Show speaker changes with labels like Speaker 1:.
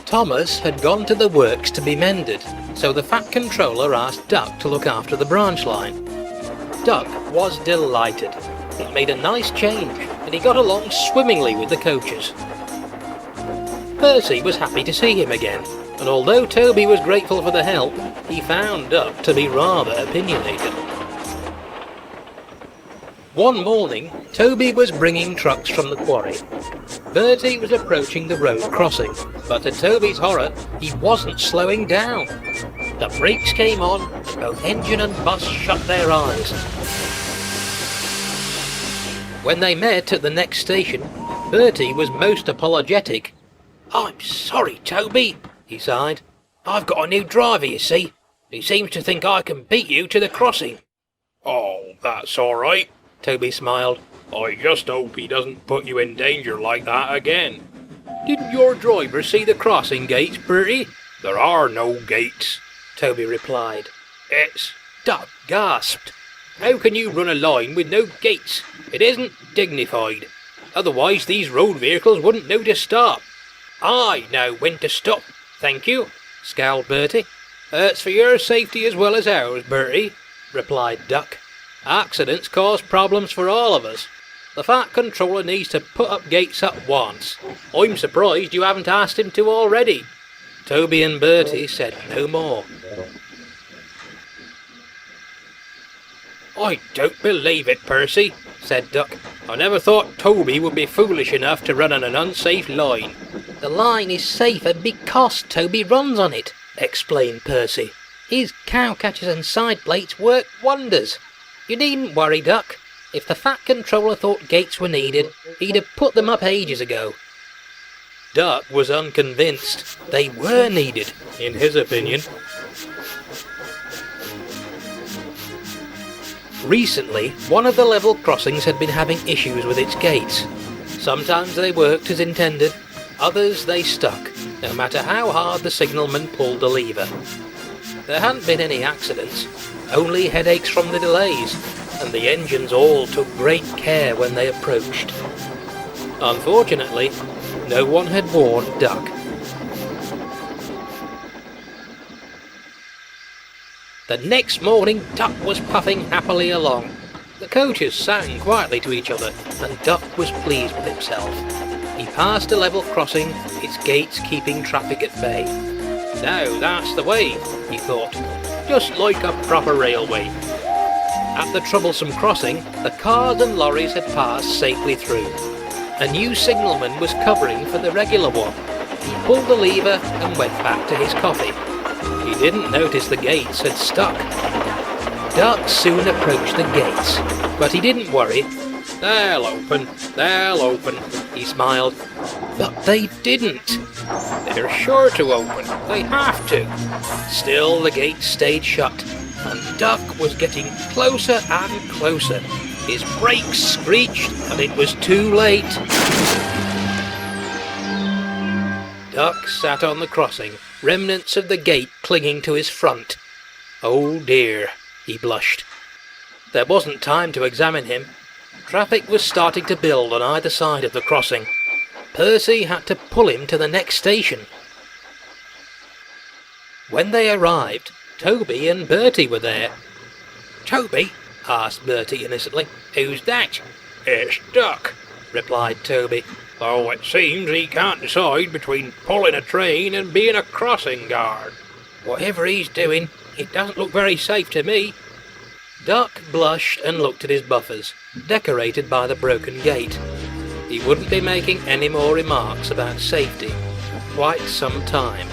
Speaker 1: Thomas had gone to the works to be mended, so the Fat Controller asked Duck to look after the branch line. Duck was delighted. It made a nice change, and he got along swimmingly with the coaches. Percy was happy to see him again, and although Toby was grateful for the help, he found Duck to be rather opinionated. One morning, Toby was bringing trucks from the quarry. Bertie was approaching the road crossing, but to Toby's horror, he wasn't slowing down. The brakes came on, and both engine and bus shut their eyes. When they met at the next station, Bertie was most apologetic. "I'm sorry, Toby," he sighed. "I've got a new driver, you see. He seems to think I can beat you to the crossing."
Speaker 2: "Oh, that's all right," Toby smiled. "I just hope he doesn't put you in danger like that again."
Speaker 1: "Didn't your driver see the crossing gates, Bertie?"
Speaker 2: "There are no gates,"
Speaker 1: Toby replied.
Speaker 2: "It's..."
Speaker 1: Duck gasped. "How can you run a line with no gates? It isn't dignified. Otherwise these road vehicles wouldn't know to stop." "I know when to stop, thank you," scowled Bertie. "It's for your safety as well as ours, Bertie," replied Duck. "Accidents cause problems for all of us. The Fat Controller needs to put up gates at once. I'm surprised you haven't asked him to already." Toby and Bertie said no more. "I don't believe it, Percy," said Duck. "I never thought Toby would be foolish enough to run on an unsafe line." "The line is safer because Toby runs on it," explained Percy. "His cow catchers and side plates work wonders. You needn't worry, Duck. If the Fat Controller thought gates were needed, he'd have put them up ages ago." Duck was unconvinced. They were needed, in his opinion. Recently, one of the level crossings had been having issues with its gates. Sometimes they worked as intended, others they stuck, no matter how hard the signalman pulled the lever. There hadn't been any accidents, only headaches from the delays, and the engines all took great care when they approached. Unfortunately, no one had warned Duck. The next morning, Duck was puffing happily along. The coaches sang quietly to each other, and Duck was pleased with himself. He passed a level crossing, its gates keeping traffic at bay. "Now that's the way," he thought, "just like a proper railway." At the troublesome crossing, the cars and lorries had passed safely through. A new signalman was covering for the regular one. He pulled the lever and went back to his coffee. He didn't notice the gates had stuck. Duck soon approached the gates, but he didn't worry. They'll open, he smiled. But they didn't. They're sure to open, they have to. Still the gates stayed shut, and Duck was getting closer and closer. His brakes screeched, and it was too late. Duck sat on the crossing, remnants of the gate clinging to his front. "Oh dear," he blushed. There wasn't time to examine him. Traffic was starting to build on either side of the crossing. Percy had to pull him to the next station. When they arrived, Toby and Bertie were there. "Toby?" asked Bertie innocently. "Who's that?"
Speaker 2: "It's Duck,"
Speaker 1: replied Toby.
Speaker 2: "Though it seems he can't decide between pulling a train and being a crossing guard."
Speaker 1: "Whatever he's doing, it doesn't look very safe to me." Duck blushed and looked at his buffers, decorated by the broken gate. He wouldn't be making any more remarks about safety for quite some time.